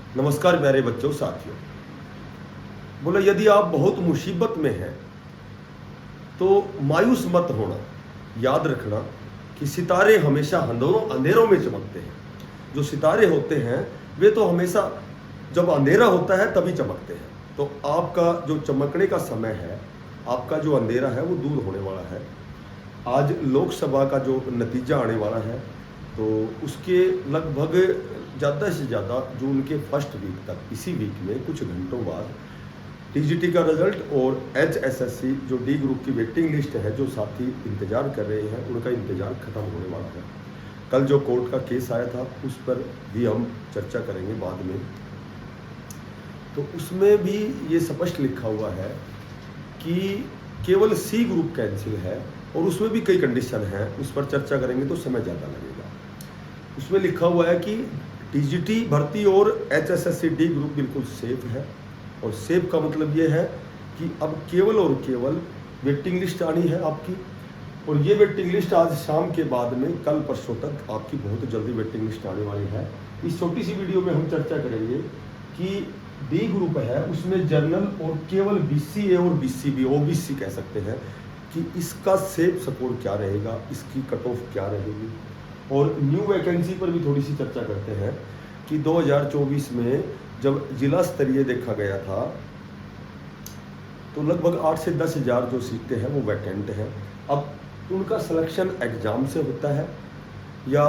नमस्कार प्यारे बच्चों साथियों। बोला यदि आप बहुत मुसीबत में हैं तो मायूस मत होना। याद रखना कि सितारे हमेशा अंधेरों में चमकते हैं। जो सितारे होते हैं वे तो हमेशा जब अंधेरा होता है तभी चमकते हैं। तो आपका जो चमकने का समय है, आपका जो अंधेरा है वो दूर होने वाला है। आज लोकसभा का जो नतीजा आने वाला है तो उसके लगभग ज़्यादा से ज़्यादा जून के फर्स्ट वीक तक, इसी वीक में कुछ घंटों बाद टीजीटी का रिजल्ट और एचएसएससी जो डी ग्रुप की वेटिंग लिस्ट है, जो साथी इंतज़ार कर रहे हैं उनका इंतज़ार खत्म होने वाला है। कल जो कोर्ट का केस आया था उस पर भी हम चर्चा करेंगे बाद में। तो उसमें भी ये स्पष्ट लिखा हुआ है कि केवल सी ग्रुप कैंसिल है और उसमें भी कई कंडीशन हैं, उस पर चर्चा करेंगे तो समय ज़्यादा लगेगा। उसमें लिखा हुआ है कि टीजीटी भर्ती और एचएसएससी डी ग्रुप बिल्कुल सेफ है। और सेफ का मतलब ये है कि अब केवल और केवल वेटिंग लिस्ट आनी है आपकी, और ये वेटिंग लिस्ट आज शाम के बाद में कल परसों तक आपकी बहुत जल्दी वेटिंग लिस्ट आने वाली है। इस छोटी सी वीडियो में हम चर्चा करेंगे कि डी ग्रुप है उसमें जनरल और केवल बीसीए और बीसीबी ओबीसी कह सकते हैं कि इसका सेफ स्कोर क्या रहेगा, इसकी कट ऑफ क्या रहेगी। और न्यू वैकेंसी पर भी थोड़ी सी चर्चा करते हैं कि 2024 में जब जिला स्तरीय देखा गया था तो लगभग 8 से 10 हज़ार जो सीटें हैं वो वैकेंट हैं। अब उनका सिलेक्शन एग्ज़ाम से होता है या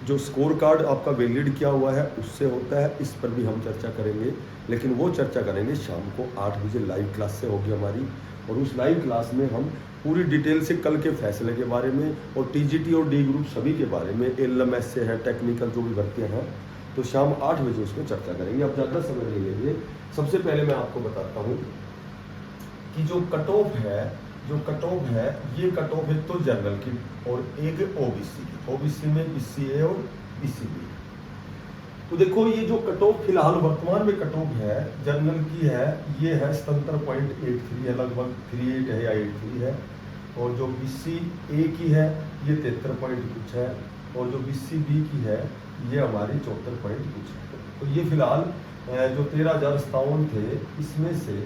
जो स्कोर कार्ड आपका वैलिड किया हुआ है उससे होता है, इस पर भी हम चर्चा करेंगे। लेकिन वो चर्चा करेंगे शाम को 8 बजे लाइव क्लास से होगी हमारी, और उस लाइव क्लास में हम पूरी डिटेल से कल के फैसले के बारे में और टीजीटी और डी ग्रुप सभी के बारे में, एलएमएस से है टेक्निकल जो भी भर्तियाँ हैं, तो शाम 8 बजे उसमें चर्चा करेंगे। अब ज़्यादा समय नहीं लेंगे। सबसे पहले मैं आपको बताता हूँ कि जो कट ऑफ है, ये कट ऑफ है तो जनरल की और एक ओबीसी की। ओबीसी में बीसीए और बीसीबी। तो देखो ये जो कट ऑफ फिलहाल वर्तमान में कट ऑफ है जनरल की है, ये है 77.83 है, लगभग 38 है या 83 है। और जो बीसीए की है ये 73 पॉइंट कुछ है, और जो बीसीबी की है ये हमारी 74 पॉइंट कुछ है। तो ये फिलहाल जो 13,057 थे इसमें से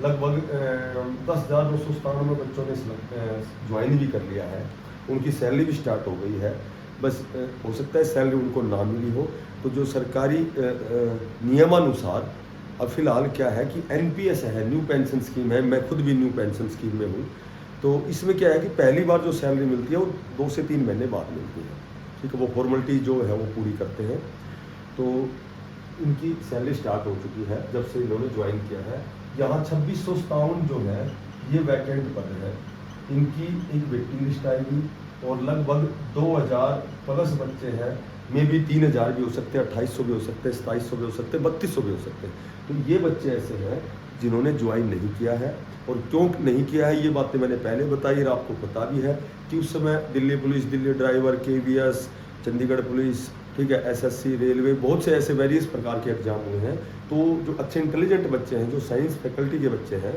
लगभग 10,997 बच्चों ने ज्वाइन भी कर लिया है। उनकी सैलरी भी स्टार्ट हो गई है। बस हो सकता है सैलरी उनको ना मिली हो। तो जो सरकारी नियमानुसार अब फिलहाल क्या है कि एनपीएस है, न्यू पेंशन स्कीम है। मैं खुद भी न्यू पेंशन स्कीम में हूँ। तो इसमें क्या है कि पहली बार जो सैलरी मिलती है वो 2 से 3 महीने बाद मिलती है। ठीक है, वो फॉर्मेलिटी जो है वो पूरी करते हैं। तो इनकी सैलरी स्टार्ट हो चुकी है जब से इन्होंने ज्वाइन किया है। यहाँ 2657 जो है ये वैकेंट पद है, इनकी एक वेटिंग लिस्ट आएगी और लगभग 2000 प्लस बच्चे हैं। मे भी 3000 भी हो सकते हैं, 2800 भी हो सकते हैं, 2700 भी हो सकते हैं, 3200 भी हो सकते हैं। तो ये बच्चे ऐसे हैं जिन्होंने ज्वाइन नहीं किया है। और क्यों नहीं किया है ये बातें मैंने पहले बताई, और आपको पता भी है कि उस समय Delhi police, Delhi driver, KVS, Chandigarh police, ठीक है, एसएससी, रेलवे, बहुत से ऐसे वेरियस प्रकार के एग्जाम हुए हैं। तो जो अच्छे इंटेलिजेंट बच्चे हैं, जो साइंस फैकल्टी के बच्चे हैं,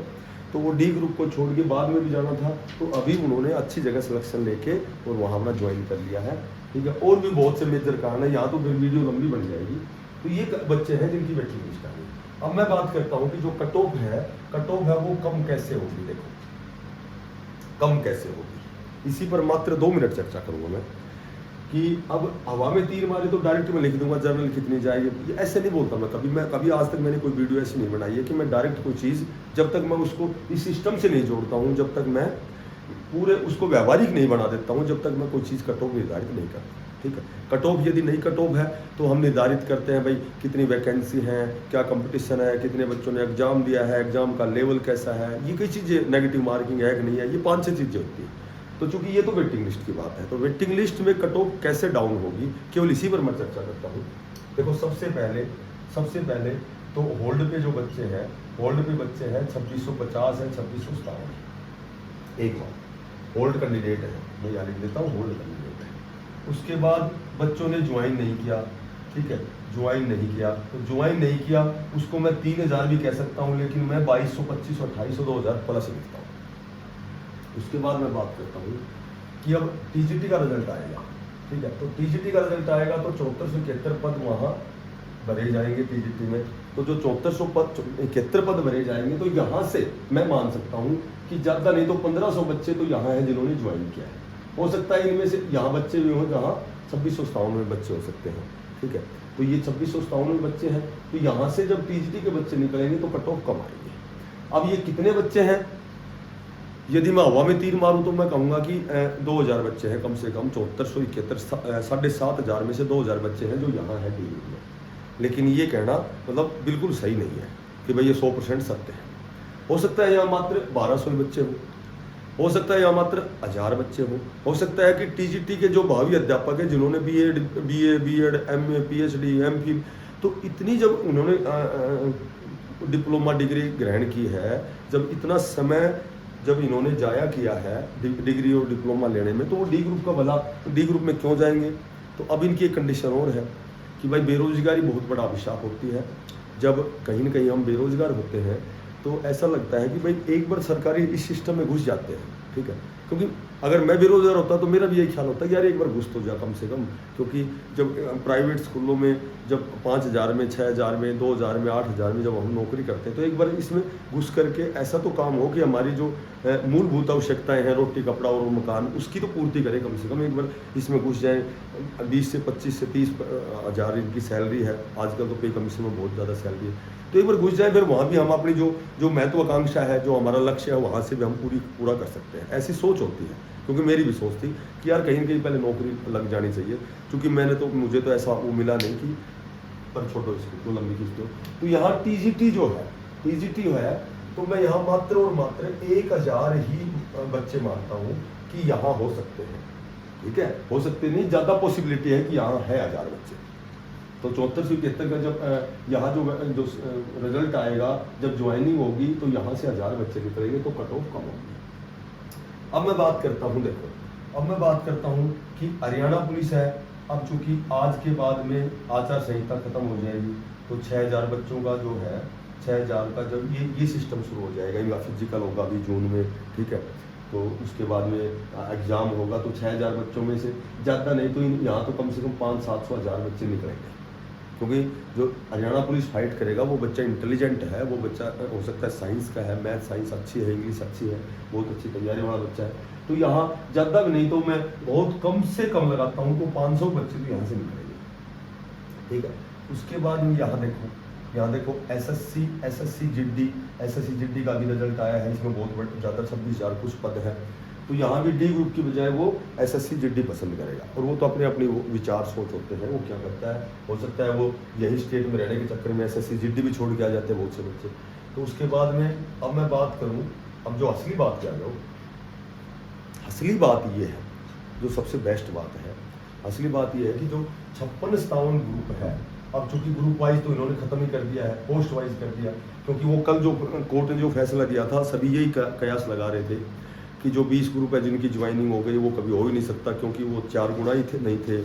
तो वो डी ग्रुप को छोड़ के बाद में भी जाना था, तो अभी उन्होंने अच्छी जगह सिलेक्शन लेके और वहाँ अपना ज्वाइन कर लिया है। ठीक है, और भी बहुत से मेजर कारण है, यहाँ तो फिर वीडियो लंबी बन जाएगी। तो ये बच्चे हैं जिनकी वेटिंग लिस्ट आ गई। अब मैं बात करता हूँ कि जो कट ऑफ है वो कम कैसे होगी। देखो कम कैसे होगी, इसी पर मात्र 2 मिनट चर्चा करूँगा मैं। कि अब हवा में तीर मारे तो डायरेक्ट मैं लिख दूंगा जनरल कितनी जाएगी, ये ऐसे नहीं बोलता मैं कभी आज तक मैंने कोई वीडियो ऐसी नहीं बनाई है कि मैं डायरेक्ट कोई चीज़ जब तक मैं उसको इस सिस्टम से नहीं जोड़ता हूँ, जब तक मैं पूरे उसको व्यवहारिक नहीं बना देता हूँ, जब तक मैं कोई चीज़ कट ऑफ निर्धारित नहीं करता। ठीक है, कट ऑफ यदि नहीं कट ऑफ है तो हम निर्धारित करते हैं भाई कितनी वैकेंसी है, क्या कंपटीशन है, कितने बच्चों ने एग्जाम दिया है, एग्जाम का लेवल कैसा है, ये कई चीज़ें, नेगेटिव मार्किंग है कि नहीं है, ये 5-6 चीज़ें होती है। तो चूंकि ये तो वेटिंग लिस्ट की बात है, तो वेटिंग लिस्ट में कट ऑफ कैसे डाउन होगी केवल इसी पर मैं चर्चा करता हूँ। देखो सबसे पहले तो होल्ड पे जो बच्चे हैं, होल्ड पे बच्चे हैं 2650 है, 2657 एक बार होल्ड कैंडिडेट है, मैं यहाँ लिख देता हूँ होल्ड कैंडिडेट है। उसके बाद बच्चों ने ज्वाइन नहीं किया, ठीक है, ज्वाइन नहीं किया तो ज्वाइन नहीं किया उसको मैं 3000 भी कह सकता हूँ, लेकिन मैं 2200, 2500, 2800, 2000 प्लस लिखता हूँ। उसके बाद मैं बात करता हूँ कि अब टीजीटी का रिजल्ट आएगा। ठीक है, तो टीजीटी का रिजल्ट आएगा तो 7471 पद वहाँ भरे जाएंगे टीजीटी में, तो जो 7400 पद 71 पद भरे जाएंगे, तो यहाँ से मैं मान सकता हूँ कि ज़्यादा नहीं तो 1500 बच्चे तो यहाँ हैं जिन्होंने ज्वाइन किया है। हो सकता है इनमें से यहाँ बच्चे भी हों जहाँ 2657 बच्चे हो सकते हैं, ठीक है। तो ये 2657 बच्चे हैं, तो यहाँ से जब टीजीटी के बच्चे निकलेंगे तो कट ऑफ कम आएंगे। अब ये कितने बच्चे हैं, यदि मैं हवा में तीर मारूं तो मैं कहूँगा कि 2000 बच्चे हैं कम से कम। 7471 7500 में से 2000 बच्चे हैं जो यहाँ है टीजीटी में। लेकिन ये कहना मतलब बिल्कुल सही नहीं है कि भाई ये 100% सत्य है। हो सकता है यहाँ मात्र 1200 बच्चे हो सकता है यहाँ मात्र 1000 बच्चे हो सकता है कि टीजीटी के जो भावी अध्यापक हैं जिन्होंने बीएड एमए पीएचडी एमफिल, तो इतनी जब उन्होंने डिप्लोमा डिग्री ग्रहण की है, जब इतना समय जब इन्होंने जाया किया है डिग्री और डिप्लोमा लेने में, तो वो डी ग्रुप का भला डी ग्रुप में क्यों जाएंगे। तो अब इनकी एक कंडीशन और है कि भाई बेरोजगारी बहुत बड़ा अभिशाप होती है। जब कहीं ना कहीं हम बेरोजगार होते हैं तो ऐसा लगता है कि भाई एक बार सरकारी इस सिस्टम में घुस जाते हैं, ठीक है। क्योंकि अगर मैं बेरोजगार होता तो मेरा भी यही ख्याल होता कि यार एक बार घुस तो जा कम से कम, क्योंकि जब प्राइवेट स्कूलों में जब 5000 में 6000 में 2000 में 8000 में जब हम नौकरी करते हैं, तो एक बार इसमें घुस करके ऐसा तो काम हो कि हमारी जो मूलभूत आवश्यकताएं हैं, रोटी कपड़ा और मकान, उसकी तो पूर्ति करें कम से कम। एक बार इसमें घुस जाएँ, 20 से 25 से 30 हज़ार इनकी सैलरी है, आजकल तो पे कमीशन में बहुत ज़्यादा सैलरी है, तो एक बार घुस जाए, फिर वहाँ भी हम अपनी जो महत्वाकांक्षा है, जो हमारा लक्ष्य है, वहाँ से भी हम पूरा कर सकते हैं। ऐसी सोच होती है, क्योंकि मेरी भी सोच थी कि यार कहीं ना कहीं पहले नौकरी लग जानी चाहिए। क्योंकि मुझे तो ऐसा वो मिला नहीं कि पर छोड़ो इसको, तो लंबी खींच दो। तो यहाँ टीजीटी जो है तो मैं यहाँ मात्र और मात्र 1000 ही बच्चे मानता हूँ कि यहाँ हो सकते हैं, ठीक है। हो सकते नहीं, ज़्यादा पॉसिबिलिटी है कि यहाँ है 1000 बच्चे। तो 7471 का जब यहाँ जो रिजल्ट आएगा, जब ज्वाइनिंग होगी, तो यहाँ से 1000 बच्चे निकलेंगे, तो कट ऑफ कम होगी। अब मैं बात करता हूँ, देखो अब मैं बात करता हूँ कि हरियाणा पुलिस है। अब चूंकि आज के बाद में आचार संहिता खत्म हो जाएगी, तो 6000 बच्चों का जो है 6000 का जब ये सिस्टम शुरू हो जाएगा, इनका फिजिकल होगा अभी जून में, ठीक है। तो उसके बाद में एग्ज़ाम होगा, तो 6000 बच्चों में से ज़्यादा नहीं तो यहाँ तो कम से कम 500-700 हज़ार बच्चे निकलेंगे। क्योंकि जो हरियाणा पुलिस फाइट करेगा वो बच्चा इंटेलिजेंट है, वो बच्चा हो सकता है साइंस का है, मैथ साइंस अच्छी है, इंग्लिश अच्छी है, बहुत अच्छी तैयारी वाला बच्चा है। तो यहाँ ज़्यादा भी नहीं तो मैं बहुत कम से कम लगाता हूँ तो 500 बच्चे तो यहाँ से निकलेंगे, ठीक है। उसके बाद में यहाँ देखो एसएससी जिड्डी का भी रिजल्ट आया है, इसमें बहुत ज़्यादा 26,000 कुछ पद है। तो यहाँ भी डी ग्रुप की बजाय वो एसएससी जिड्डी पसंद करेगा, और वो तो अपनी विचार सोच होते हैं। वो क्या करता है, हो सकता है वो यही स्टेट में रहने के चक्कर में एसएससी जिड्डी भी छोड़ के आ जाते हैं बहुत से बच्चे। तो उसके बाद में अब मैं बात करूँ, अब जो असली बात क्या है, असली बात ये है, जो सबसे बेस्ट बात है, असली बात ये है कि जो 56-57 ग्रुप है, अब चूंकि ग्रुप वाइज तो इन्होंने खत्म ही कर दिया है, पोस्ट वाइज कर दिया। क्योंकि वो कल जो कोर्ट ने जो फैसला दिया था, सभी यही कयास लगा रहे थे कि जो 20 ग्रुप है जिनकी ज्वाइनिंग हो गई, वो कभी हो ही नहीं सकता, क्योंकि वो 4 गुना ही नहीं थे,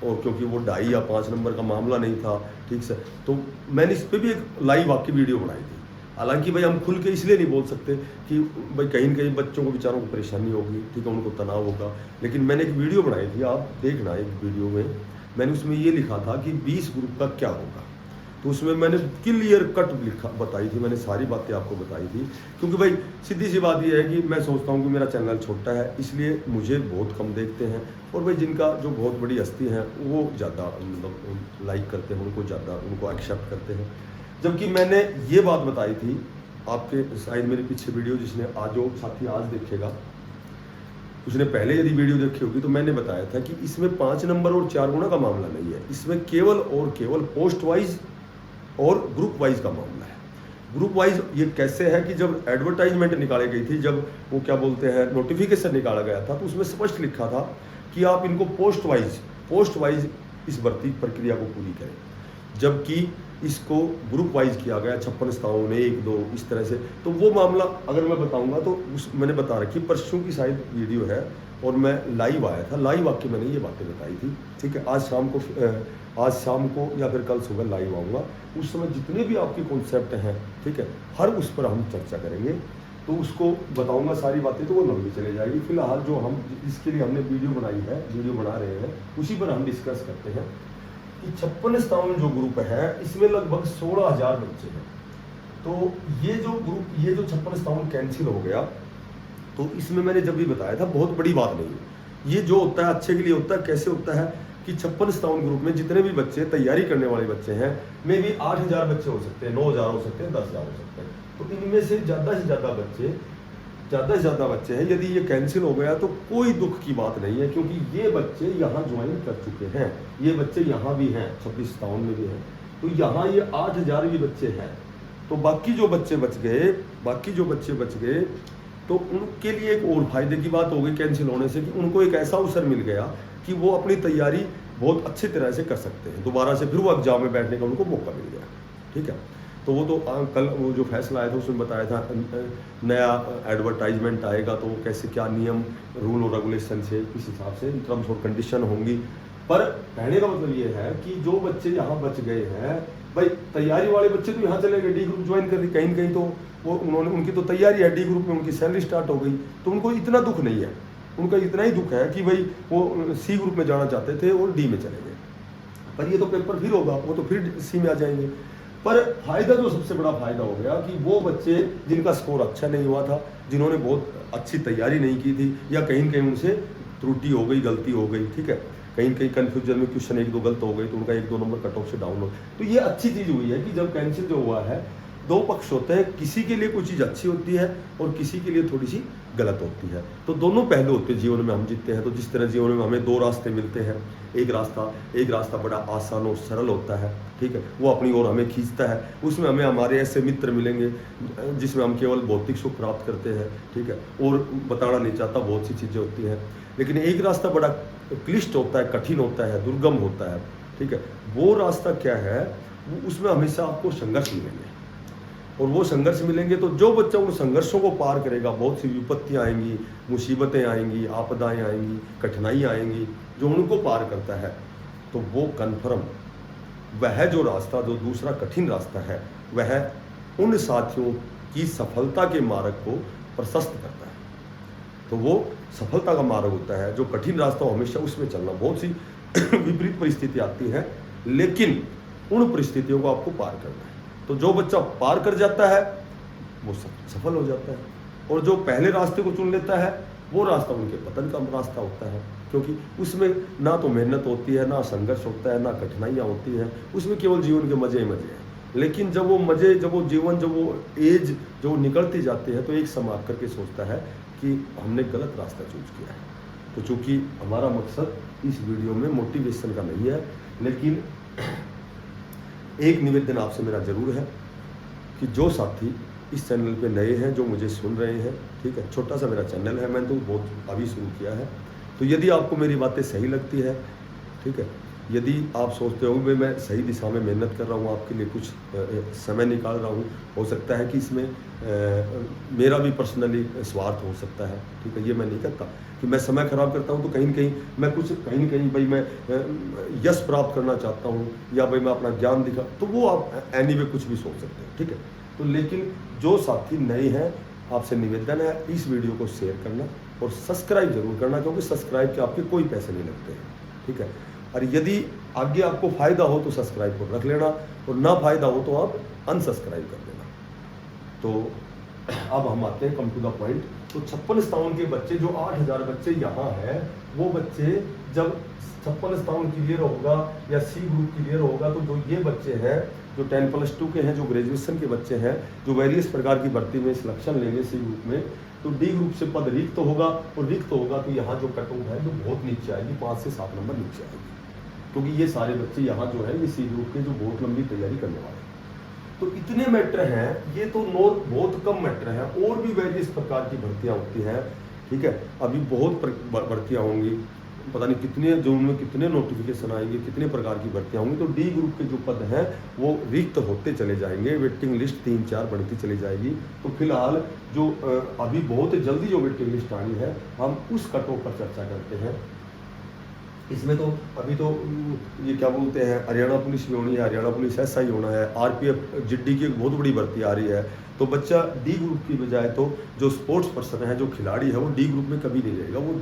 और क्योंकि वो 2.5 या 5 नंबर का मामला नहीं था, ठीक से। तो मैंने इस पर भी एक लाइव आपकी वीडियो बनाई थी। हालांकि भाई हम खुल के इसलिए नहीं बोल सकते कि भाई कहीं न कहीं बच्चों को बेचारों को परेशानी होगी, ठीक है, उनको तनाव होगा, लेकिन मैंने एक वीडियो बनाई थी, आप देखना। एक वीडियो में मैंने उसमें ये लिखा था कि 20 ग्रुप का क्या होगा। तो उसमें मैंने क्लियर कट बताई थी, मैंने सारी बातें आपको बताई थी। क्योंकि भाई सीधी सी बात ये है कि मैं सोचता हूँ कि मेरा चैनल छोटा है, इसलिए मुझे बहुत कम देखते हैं, और भाई जिनका जो बहुत बड़ी हस्ती है वो ज़्यादा मतलब लाइक करते हैं, उनको एक्सेप्ट करते हैं। जबकि मैंने ये बात बताई थी आपके शायद मेरे पीछे वीडियो, जिसने आज जो साथी आज देखेगा उसने पहले यदि वीडियो देखी होगी, तो मैंने बताया था कि इसमें 5 नंबर और 4 गुना का मामला नहीं है, इसमें केवल और केवल पोस्ट वाइज और ग्रुप वाइज का मामला है। ग्रुप वाइज ये कैसे है कि जब एडवर्टाइजमेंट निकाली गई थी, जब वो क्या बोलते हैं नोटिफिकेशन निकाला गया था, तो उसमें स्पष्ट लिखा था कि आप इनको पोस्ट वाइज इस भर्ती प्रक्रिया को पूरी करें। जबकि इसको ग्रुप वाइज किया गया 56-57 1 2 इस तरह से। तो वो मामला अगर मैं बताऊंगा तो मैंने बता रखी, परसों की शायद वीडियो है, और मैं लाइव आया था, लाइव आके मैंने ये बातें बताई थी, ठीक है। आज शाम को या फिर कल सुबह लाइव आऊँगा, उस समय जितने भी आपके कॉन्सेप्ट हैं, ठीक है, हर उस पर हम चर्चा करेंगे। तो उसको बताऊंगा सारी बातें, तो वो लंबी चले जाएगी। फिलहाल जो हम जिसके लिए हमने वीडियो बनाई है, वीडियो बना रहे हैं, उसी पर हम डिस्कस करते हैं। कि 56 जो ग्रुप है इसमें लगभग 16,000 बच्चे हैं। तो ये जो ग्रुप, ये जो 56 कैंसिल हो गया, तो इसमें मैंने जब भी बताया था बहुत बड़ी बात नहीं है। ये जो होता है अच्छे के लिए होता है। कैसे होता है कि 56 ग्रुप में जितने भी बच्चे तैयारी करने वाले बच्चे हैं, में भी 8,000 बच्चे हो सकते हैं, 9,000 हो सकते हैं, 10,000 हो सकते हैं। तो इनमें से ज़्यादा से ज़्यादा बच्चे हैं। यदि ये कैंसिल हो गया तो कोई दुख की बात नहीं है, क्योंकि ये बच्चे यहाँ ज्वाइन कर चुके हैं। ये बच्चे यहाँ भी हैं, 56 में भी हैं, तो यहाँ ये 8,000 भी बच्चे हैं। तो बाकी जो बच्चे बच गए तो उनके लिए एक और फायदे की बात हो गई कैंसिल होने से, कि उनको एक ऐसा अवसर मिल गया कि वो अपनी तैयारी बहुत अच्छी तरह से कर सकते हैं। दोबारा से फिर वो एग्जाम में बैठने का उनको मौका मिल गया। ठीक है, तो वो तो कल वो जो फैसला आया था उसमें बताया था नया एडवर्टाइजमेंट आएगा, तो वो कैसे क्या नियम रूल और रेगुलेशन से किस हिसाब से टर्म्स और कंडीशन होंगी। पर कहने का मतलब ये है कि जो बच्चे यहाँ बच गए हैं, भाई तैयारी वाले बच्चे तो यहाँ चले गए, डी ग्रुप ज्वाइन कर दी, कहीं कहीं तो वो उनकी तो तैयारी है, डी ग्रुप में उनकी सैलरी स्टार्ट हो गई, तो उनको इतना दुख नहीं है। उनका इतना ही दुख है कि भाई वो सी ग्रुप में जाना चाहते थे और डी में चले गए। पर ये तो पेपर फिर होगा, वो तो फिर सी में आ जाएंगे। पर फायदा जो सबसे बड़ा फायदा हो गया कि वो बच्चे जिनका स्कोर अच्छा नहीं हुआ था, जिन्होंने बहुत अच्छी तैयारी नहीं की थी, या कहीं न कहीं उनसे त्रुटि हो गई, गलती हो गई, ठीक है, कहीं कहीं कन्फ्यूजन में क्वेश्चन 1-2 गलत हो गई तो उनका 1-2 नंबर कट ऑफ से डाउन हो। तो ये अच्छी चीज़ हुई है कि जब कैंसिल जो हुआ है, दो पक्ष होते हैं, किसी के लिए कोई चीज़ अच्छी होती है और किसी के लिए थोड़ी सी गलत होती है। तो दोनों पहलू होते हैं जीवन में। हम जीते हैं तो जिस तरह जीवन में हमें 2 रास्ते मिलते हैं, एक रास्ता बड़ा आसान और सरल होता है, ठीक है, वो अपनी ओर हमें खींचता है, उसमें हमें हमारे ऐसे मित्र मिलेंगे जिसमें हम केवल भौतिक सुख प्राप्त करते हैं, ठीक है, और बताना नहीं चाहता, बहुत सी चीज़ें होती हैं। लेकिन एक रास्ता बड़ा क्लिष्ट होता है, कठिन होता है, दुर्गम होता है, ठीक है, वो रास्ता क्या है, वो उसमें हमेशा आपको संघर्ष मिलेंगे। और वो संघर्ष मिलेंगे तो जो बच्चा उन संघर्षों को पार करेगा, बहुत सी विपत्तियाँ आएंगी, मुसीबतें आएंगी, आपदाएं आएंगी, कठिनाइयाँ आएंगी, जो उनको पार करता है, तो वो कन्फर्म वह जो रास्ता, जो दूसरा कठिन रास्ता है, वह उन साथियों की सफलता के मार्ग को प्रशस्त करता है। तो वो सफलता का मार्ग होता है। जो कठिन रास्ता हो हमेशा उसमें चलना, बहुत सी विपरीत परिस्थिति आती है, लेकिन उन परिस्थितियों को आपको पार करना है। तो जो बच्चा पार कर जाता है वो सफल हो जाता है, और जो पहले रास्ते को चुन लेता है वो रास्ता उनके पतन का रास्ता होता है, क्योंकि उसमें ना तो मेहनत होती है, ना संघर्ष होता है, ना कठिनाइयाँ होती हैं, उसमें केवल जीवन के मजे ही मजे हैं। लेकिन जब वो जीवन जब वो एज जो निकलती जाती है, तो एक समय आकर के सोचता है कि हमने गलत रास्ता चूज किया है। तो चूँकि हमारा मकसद इस वीडियो में मोटिवेशन का नहीं है, लेकिन एक निवेदन आपसे मेरा जरूर है कि जो साथी इस चैनल पे नए हैं, जो मुझे सुन रहे हैं, ठीक है, छोटा सा मेरा चैनल है, मैंने तो बहुत अभी शुरू किया है, तो यदि आपको मेरी बातें सही लगती है, ठीक है, यदि आप सोचते हो कि मैं सही दिशा में मेहनत कर रहा हूँ, आपके लिए कुछ समय निकाल रहा हूँ, हो सकता है कि इसमें मेरा भी पर्सनली स्वार्थ हो सकता है, ठीक है, ये मैं नहीं करता कि मैं समय खराब करता हूँ, तो कहीं न कहीं मैं कुछ कहीं न कहीं भाई मैं यश प्राप्त करना चाहता हूँ, या भाई मैं अपना ज्ञान दिखा, तो वो आप एनीवे कुछ भी सोच सकते हैं, ठीक है। तो लेकिन जो साथी नए हैं, आपसे निवेदन है इस वीडियो को शेयर करना और सब्सक्राइब जरूर करना, क्योंकि सब्सक्राइब के आपके कोई पैसे नहीं लगते हैं, ठीक है। और यदि आगे आपको फ़ायदा हो तो सब्सक्राइब को रख लेना, और ना फ़ायदा हो तो आप अनसब्सक्राइब कर देना। तो अब हम आते हैं कम टू द पॉइंट। तो 56 के बच्चे, जो 8,000 बच्चे यहाँ हैं, वो बच्चे जब 56 क्लियर होगा या सी ग्रुप क्लियर होगा, तो जो ये बच्चे हैं जो 10+2 के हैं, जो ग्रेजुएशन के बच्चे हैं, जो वेरियस प्रकार की भर्ती में सिलेक्शन लेंगे सी ग्रुप में, तो डी ग्रुप से पद रिक्त होगा, और रिक्त होगा तो यहाँ जो कट ऑफ है जो बहुत नीचे आएगी, 5 से 7 नंबर नीचे आएगी, क्योंकि ये सारे बच्चे यहाँ जो है ये सी ग्रुप के जो बहुत लंबी तैयारी करने वाले हैं। तो इतने मैटर हैं, ये तो बहुत कम मैटर हैं, और भी वेरियस प्रकार की भर्तियाँ होती हैं, ठीक है, अभी बहुत भर्तियाँ होंगी, पता नहीं कितने जून में कितने नोटिफिकेशन आएंगे, कितने प्रकार की भर्तियाँ होंगी। तो डी ग्रुप के जो पद हैं वो रिक्त होते चले जाएंगे, वेटिंग लिस्ट 3-4 बढ़ती चली जाएगी। तो फिलहाल जो अभी बहुत जल्दी जो वेटिंग लिस्ट आनी है, हम उस कट ऑफ पर चर्चा करते हैं। इसमें तो अभी तो ये क्या बोलते हैं, हरियाणा पुलिस भी होनी है, हरियाणा पुलिस SI होना है, RPF जिड्डी की एक बहुत बड़ी भर्ती आ रही है। तो बच्चा डी ग्रुप की बजाय तो जो स्पोर्ट्स पर्सन है, जो खिलाड़ी है, वो डी ग्रुप में कभी नहीं जाएगा, वो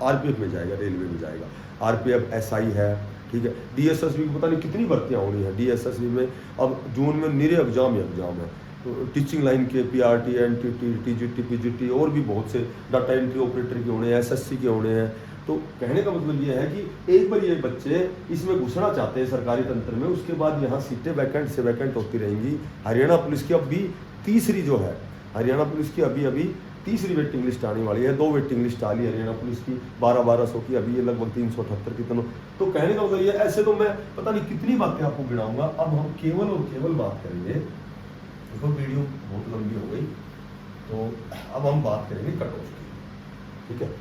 RPF में जाएगा, रेलवे में जाएगा। RPF SI है, ठीक है। DSSB की पता नहीं कितनी भर्तियाँ होनी है DSSB में। अब जून में निरे एग्जाम ही एग्जाम है, तो टीचिंग लाइन के PRT, NTT, TGT, PGT और भी बहुत से डाटा एंट्री ऑपरेटर के होने हैं, SSC के होने हैं। तो कहने का मतलब ये है कि एक बार ये बच्चे इसमें घुसना चाहते हैं सरकारी तंत्र में, उसके बाद यहाँ सीटें वैकेंट से वैकेंट होती रहेंगी। हरियाणा पुलिस की अभी तीसरी जो है, हरियाणा पुलिस की अभी तीसरी वेटिंग लिस्ट आने वाली है। 2 वेटिंग लिस्ट आ ली हरियाणा पुलिस की 1200 की, अभी ये लगभग 378 की। तो कहने का मतलब ये, ऐसे तो मैं पता नहीं कितनी बातें आपको गिनाऊंगा। अब हम केवल और केवल बात करेंगे, देखो वीडियो बहुत लंबी हो गई, तो अब हम बात करेंगे कट ऑफ की, ठीक है।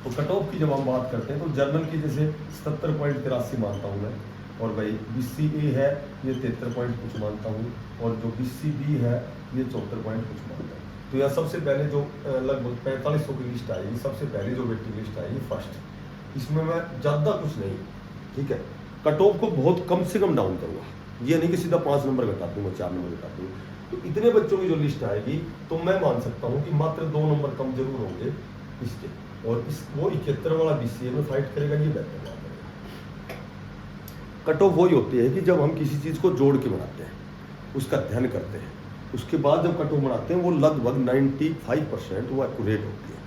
तो कट ऑफ की जब हम बात करते हैं तो जर्नल की जैसे 77.83 मानता हूँ मैं, और भाई BCA है ये 73 पॉइंट कुछ मानता हूँ, और जो BCB है ये 74 पॉइंट कुछ मानता हूँ। तो यह सबसे पहले जो लगभग 4500 की लिस्ट आएगी, सबसे पहले जो वेटिंग लिस्ट आएगी फर्स्ट, इसमें मैं ज़्यादा कुछ नहीं, ठीक है, कट ऑफ को बहुत कम से कम डाउन करूँगा। ये नहीं कि सीधा 5 नंबर घटा दूँगा, 4 नंबर घटा दूँगा। तो इतने बच्चों की जो लिस्ट आएगी तो मैं मान सकता हूँ कि मात्र 2 नंबर कम जरूर होंगे इसके, और इस वो 71 वाला BCA में फाइट करेगा, ये बेहतर बात है। कट ऑफ वही होती है कि जब हम किसी चीज़ को जोड़ के बनाते हैं, उसका अध्ययन करते हैं, उसके बाद जब कट ऑफ बनाते हैं वो लगभग 95% वो एक्यूरेट होती है।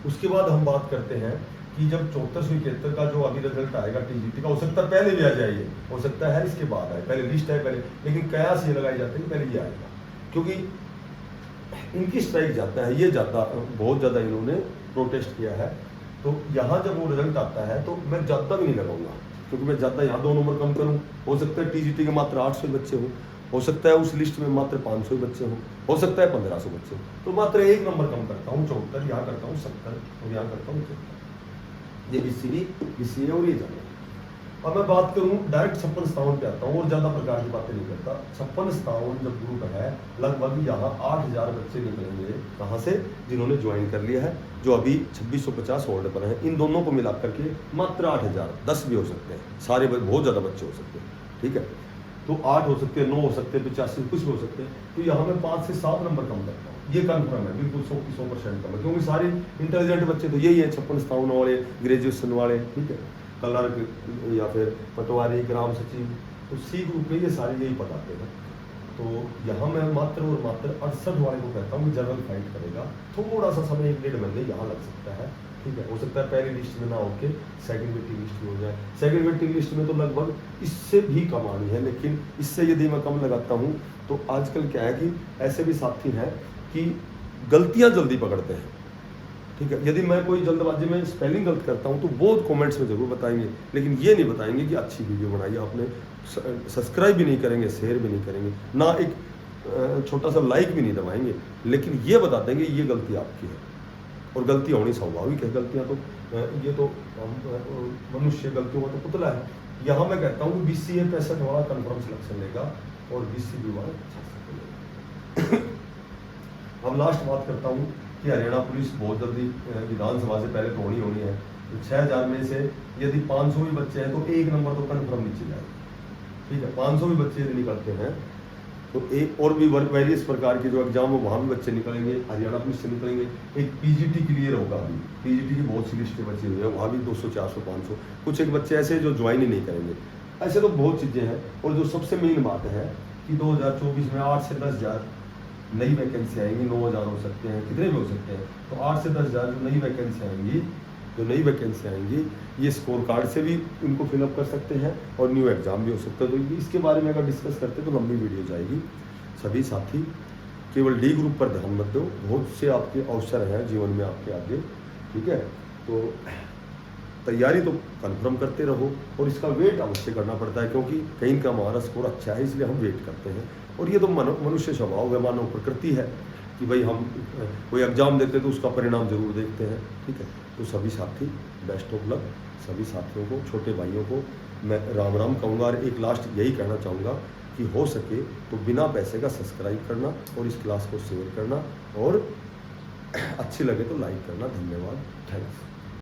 उसके बाद हम बात करते हैं कि जब 7471 का जो अभी रिजल्ट आएगा TGT का, हो सकता है पहले भी आ जाए, हो सकता है इसके बाद आए, पहले लिस्ट है पहले, लेकिन कयास ये लगाई जाती है कि पहले ये आएगा, क्योंकि इनकी स्ट्राइक जाता है, ये जाता बहुत ज़्यादा इन्होंने प्रोटेस्ट किया है। तो यहाँ जब वो रिजल्ट आता है तो मैं ज़्यादा भी नहीं लगाऊंगा, क्योंकि मैं ज़्यादा यहाँ 2 नंबर कम करूँ। हो सकता है TGT के मात्र 800 बच्चे हों, हो सकता है उस लिस्ट में मात्र 500 बच्चे हों, हो सकता है 1500 बच्चे हों, तो मात्र 1 नंबर कम करता हूँ 74, यहाँ करता हूँ 70 और यहाँ करता हूँ 73। ये BCA और ये जाना। अब मैं बात करूँ डायरेक्ट 56 पे आता हूँ और ज़्यादा प्रकार की बातें नहीं करता। 56 जब ग्रुप है, लगभग यहाँ 8000 बच्चे निकलेंगे कहाँ से, जिन्होंने ज्वाइन कर लिया है, जो अभी 2650 होल्ड पर हैं। इन दोनों को मिला करके मात्र 8000, 10 भी हो सकते हैं, सारे बहुत ज़्यादा बच्चे हो सकते हैं, ठीक है। तो 8 हो सकते हैं, 9 हो सकते हैं, 85 कुछ भी हो सकते हैं। तो यहाँ मैं 5 से 7 नंबर कम करता हूँ, ये कन्फर्म है, बिल्कुल 100% कम है, क्योंकि सारे इंटेलिजेंट बच्चे तो यही है, 56 वाले, ग्रेजुएशन वाले, ठीक है, क्लर्क या फिर पटवारी, ग्राम सचिव, तो C ग्रुप के ये सारे यही पढ़ाते हैं। तो यहाँ मैं मात्र और मात्र 68 वाले को कहता हूँ जनरल फाइट करेगा। थोड़ा सा समय 1-1.5 महीने यहाँ लग सकता है, ठीक है। हो सकता है पहली लिस्ट में ना होके सेकंड वेटिंग लिस्ट में हो जाए। सेकंड वेटिंग लिस्ट में तो लगभग इससे भी कम आनी है, लेकिन इससे यदि मैं कम लगाता हूँ तो आजकल क्या है कि ऐसे भी साथी हैं कि गलतियाँ जल्दी पकड़ते हैं, ठीक है। यदि मैं कोई जल्दबाजी में स्पेलिंग गलत करता हूँ तो वो कमेंट्स में ज़रूर बताएंगे, लेकिन ये नहीं बताएंगे कि अच्छी वीडियो बनाई आपने, सब्सक्राइब भी नहीं करेंगे, शेयर भी नहीं करेंगे, ना एक छोटा सा लाइक भी नहीं दबाएंगे, लेकिन ये बता देंगे ये गलती आपकी है। और गलती होनी स्वाभाविक है, गलतियाँ तो ये तो मनुष्य गलतियों का तो पुतला है। यहाँ मैं कहता हूँ BCA 65 वाला कन्फर्म सिलेक्शन लेगा और BCB वाला 66 लेगा। अब लास्ट बात करता हूँ कि हरियाणा पुलिस बहुत जल्दी विधानसभा से पहले तो होनी है। तो 6000 में से यदि 500 भी बच्चे हैं तो 1 नंबर तो कन्फर्म नीचे जाएगा, ठीक है। 500 भी बच्चे यदि निकलते हैं तो एक और भी वेरियस प्रकार के जो एग्जाम हो वहाँ भी बच्चे निकलेंगे, हरियाणा पुलिस से निकलेंगे। एक PGT क्लियर होगा, अभी PGT की बहुत सी लिस्टें बची हुई है, वहाँ भी 200, 400, 500 कुछ एक बच्चे ऐसे जो ज्वाइन ही नहीं करेंगे। ऐसे तो बहुत चीज़ें हैं। और जो सबसे मेन बात है कि 2024 में 8 से 10,000 नई वैकेंसी आएंगी, 9,000 हो सकते हैं, कितने भी हो सकते हैं। तो 8 से 10,000 जो नई वैकेंसी आएंगी, ये स्कोर कार्ड से भी इनको फिलअप कर सकते हैं और न्यू एग्ज़ाम भी हो सकता है। तो इसके बारे में अगर डिस्कस करते तो लंबी वीडियो जाएगी। सभी साथी केवल D ग्रुप पर ध्यान मत दो, बहुत से आपके अवसर हैं जीवन में आपके आगे, ठीक है। तो तैयारी तो कन्फर्म करते रहो और इसका वेट अवश्य करना पड़ता है, क्योंकि कहीं का हमारा स्कोर अच्छा है इसलिए हम वेट करते हैं। और ये तो मनुष्य स्वभाव है, मानव प्रकृति है कि भाई हम कोई एग्ज़ाम देते तो उसका परिणाम जरूर देखते हैं, ठीक है। तो सभी साथी बेस्ट ऑफ लक। सभी साथियों को, छोटे भाइयों को मैं राम राम कहूँगा। और एक लास्ट यही कहना चाहूँगा कि हो सके तो बिना पैसे का सब्सक्राइब करना और इस क्लास को शेयर करना और अच्छी लगे तो लाइक करना। धन्यवाद, थैंक्स।